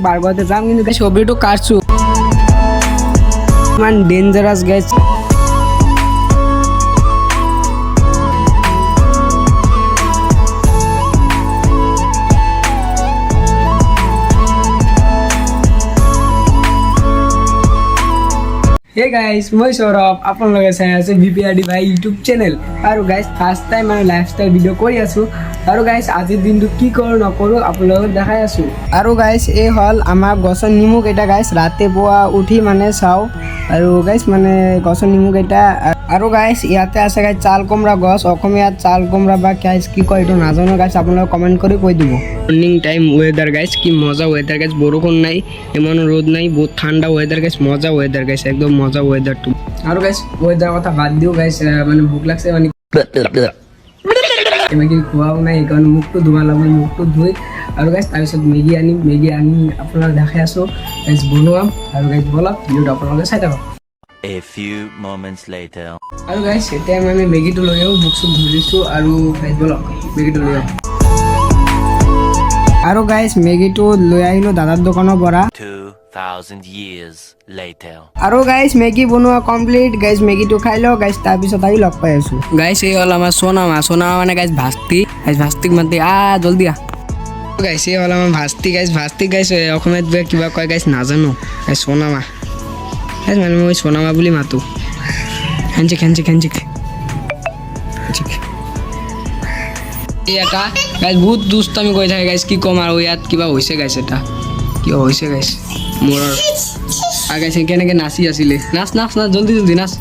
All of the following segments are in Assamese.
বারগতে যাম কিন্তু গাইস ছবিটো কাটছু মান ডেঞ্জারাস গাইস हे गाइस मैं सौरभ अपन लोग चाहे আছে ভিপিআরডি ভাই ইউটিউব চ্যানেল আৰু গাইস ফাৰ্স্ট টাইম মানে লাইফস্টাইল ভিডিও কৰি আছো আৰু গাইস আজিৰ দিনটো কি কৰো নকৰো আপোনালোকক দেখাই আছো আৰু গাইস এই হল আমাৰ গছৰ নিমু কেইটা গাইস ৰাতে পুৱা উঠি মানে চাও আৰু গাইস মানে গছৰ নিমু কেইটা আৰু গাইস ইয়াতে আছে গাইস চাল কোমৰা গছ অসমীয়াত চাল কোমৰা বা গাইস কি কয় এইটো নাজানো গাইস আপোনালোকে কমেন্ট কৰি কৈ দিব মর্নিং টাইম ওয়েদার গাইস কি মজা ওয়েদার গাইস বরকন নাই এমন রোদ নাই বহুত ঠান্ডা ওয়েদার গাইস মজা ওয়েদার গাইস একদম মজা ওয়েদার টু আর গাইস ওয়েদার কথা বাদ দিও গাইস মানে ভুক লাগছে মানে এমনি খোৱাও নাই কাৰণ মুখটো ধোৱা লাগবে মুখটো ধুই আৰু গাইস তাৰপিছত মেগি আনি আপোনালোকক দেখাই আছো গাইস বনোৱাম আৰু গাইস বলক ভিডিওটো আপোনালোকে চাই থাকক A few moments later. আৰু গাইস এতিয়া আমি মেগিটো লৈ আহো বুকছ ধুৰিছো আৰু গাইস বলক মেগিটো লৈ আহো আৰু গাইস মেগিটো লৈ আহিলো দাদাৰ দোকানৰ পৰা 2000 years later. আৰু গাইস মেগি বনোৱা কমপ্লিট গাইস মেগিটো খাই লও গাইস তাৰ পিছত আহি লগ পাই আছো গাইস এই হল আমাৰ সোনামা মানে গাইস ভাস্তিক মাতে জলদি গাইস এই হল আমাৰ ভাস্তি গাইস অসমীয়াত কিবা কয় গাইস নাজানো গাইস সোনামা গাইস মানে মই সোনামা বুলি মাতো হেঞ্চিক এটা গাইস বহুত দুষ্টামি কৰি থাকে গাইস কি কম আৰু ইয়াত কিবা হৈছে গাইস এটা কি হৈছে গাইস মোৰ গাইস কেনেকৈ নাচি আছিলে নাচ জলদি নাচ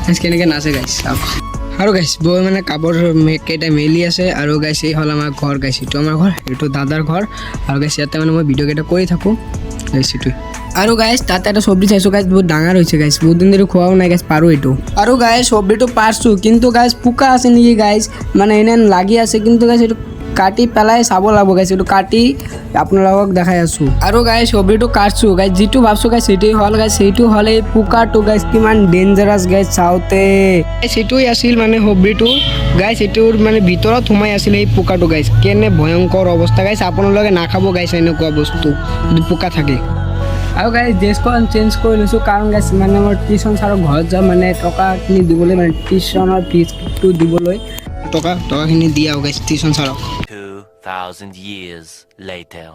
গাইস কেনেকৈ নাচে গাইস আৰু গাইস বই মানে কাপোৰ কেইটা মেলি আছে আৰু গাইস এই হ'ল আমাৰ ঘৰ গাইস এইটো আমাৰ ঘৰ এইটো দাদাৰ ঘৰ আৰু গাইস ইয়াতে মানে মই ভিডিঅ' কেইটা কৰি থাকোঁ গাইস এইটোৱে আৰু গাইস তাতে এটা চব্জি চাইছোঁ গাইস বহুত ডাঙৰ হৈছে গাইস বহুত দিন ধৰি খোৱাও নাই গাইস পাৰোঁ এইটো আৰু গাইস চব্জিটো পাৰছোঁ কিন্তু গাইস পোকা আছে নেকি গাইস মানে এনে লাগি আছে কিন্তু গাইস এইটো কাটি পেলাই চাব লাগিব গাইস এইটো কাটি আপোনালোকক দেখাই আছোঁ আৰু গাইস চব্জিটো কাটছোঁ গাইস যিটো ভাবছোঁ গাইস সেইটোৱে হ'ল গাইস সেইটো হ'ল এই পোকাটো গাইস কিমান ডেঞ্জাৰাছ গাইস চাওঁতে সেইটোৱে আছিল মানে চব্জিটো গাইস এইটোৰ মানে ভিতৰত সোমাই আছিল এই পোকাটো গাইস কেনে ভয়ংকৰ অৱস্থা গাইস আপোনালোকে নাখাব গাইস এনেকুৱা বস্তু যদি পোকা থাকে আৰু গাইস ড্ৰেছখন চেঞ্জ কৰি লৈছোঁ কাৰণ গাইস মানে মোৰ টিউশ্যন ছাৰৰ ঘৰত যাম মানে টকাখিনি দিবলৈ মানে টিউশ্যনৰ ফিজটো দিবলৈ টকাখিনি দি আহোঁ গাইস টিউশ্যন ছাৰক 2000 years later.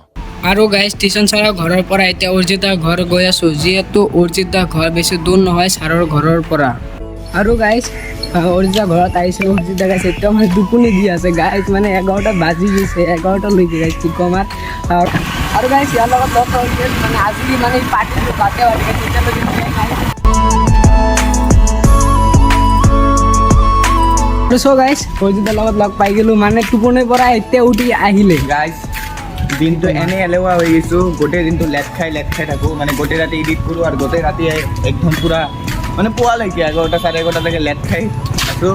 আৰু গাইস টিউশ্যন ছাৰৰ ঘৰৰ পৰা এতিয়া অৰ্জিতাৰ ঘৰ গৈ আছোঁ যিহেতু অৰ্জিতাৰ ঘৰ বেছি দূৰ নহয় ছাৰৰ ঘৰৰ পৰা আৰু গাইস অৰ্জিতা ঘৰত আহিছোঁ অৰ্জিতা গাইস এতিয়া মানে টোপনি দি আছে গাইস মানে 11টা বাজি গৈছে 11টা লৈকে গাইস কি কম আৰু গাইস ইয়াৰ লগত লগ হৈছে মানে আজি মানে পাৰ্টিটো বাটে চ' গাইস অৰ্জিতাৰ লগত লগ পাই গ'লোঁ মানে টোপনিৰ পৰা এতিয়া উঠি আহিলে গাইজ দিনটো এনে এলেহুৱা হৈ গৈছোঁ গোটেই দিনটো লেট খাই থাকোঁ মানে গোটেই ৰাতি এডিট কৰোঁ আৰু গোটেই ৰাতি একদম পূৰা মানে পুৱালৈকে 11টা 11:30লৈকে লেট খাই আছোঁ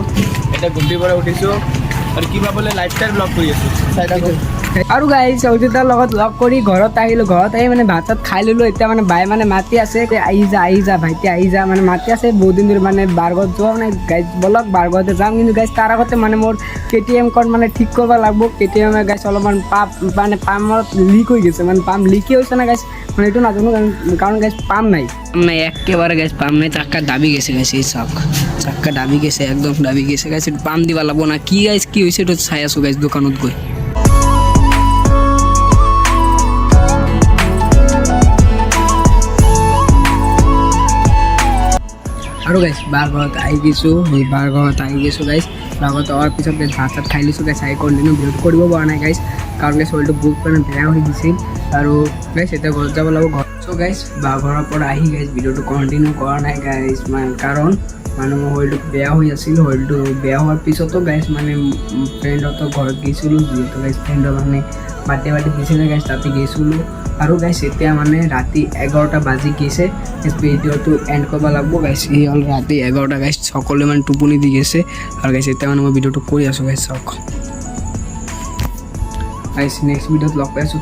এতিয়া গুটিৰ পৰা উঠিছোঁ আৰু কিবা বোলে লাইফষ্টাইল ব্লগ কৰি আছোঁ চাই থাকোঁ আৰু গাইস অৰ্জিতাৰ লগত লগ কৰি ঘৰত আহিলোঁ ঘৰত আহি মানে ভাত চাত খাই ল'লোঁ এতিয়া মানে বাই মানে মাতি আছে আহি যা ভাইটি আহি যা মানে মাতি আছে বহুত দিন ধৰি মানে বাৰগত যোৱা মানে গাইস বলক বাৰগতে যাম কিন্তু গাইস তাৰ আগতে মানে মোৰ KTM-খন মানে ঠিক কৰিব লাগিব KTM গাইস অলপমান পাম্পত লিক হৈ গৈছে মানে পাম্প লিকেই হৈছে না গাইস মানে এইটো নাজানো কাৰণ গাইস পাম্প নাই একেবাৰে গাইস পাম্প নাই চাক্কা দাবি গৈছে গাইস এই চাক্কা দাবি গৈছে একদম দাবি গৈছে গাইস পাম্প দিব লাগিব না কি গাইস কি হৈছে এইটো চাই আছোঁ গাইস দোকানত গৈ আৰু গাইস বাৰ ঘৰত আহি গৈছোঁ গাইস লগত অহাৰ পিছত গাইস ভাত চাত খাই লৈছোঁ গাইস আহি কণ্টিনিউ ভিডিঅ' কৰিব পৰা নাই গাইস কাৰণ গাইস শৰীৰটো বহুত মানে বেয়া হৈ গৈছিল আৰু গাইস এতিয়া ঘৰত যাব লাগিব চ' গাইস ঘৰৰ পৰা আহি গাইস ভিডিঅ'টো কণ্টিনিউ কৰা নাই গাইস মানে কাৰণ মানে মোৰ শৰীৰটো বেয়া হৈ আছিল শৰীৰটো বেয়া হোৱাৰ পিছতো গাইস মানে ফ্ৰেণ্ডহঁতৰ ঘৰত গৈছিলোঁ যিহেতু গাইস ফ্ৰেণ্ডৰ মানে বাৰ্থডে দিছিলে গাইস তাতে গৈছিলোঁ আৰু গাইস এতিয়া মানে ৰাতি 11টা বাজি গৈছে ভিডিঅ'টো এণ্ড কৰিব লাগিব গাইস এই হ'ল ৰাতি 11টা গাইস সকলোৱে মানে টোপনি দি গৈছে আৰু গাইস এতিয়া মানে মই ভিডিঅ'টো কৰি আছোঁ গাইস চাওক গাইস নেক্সট ভিডিঅ'ত লগ পাই আছোঁ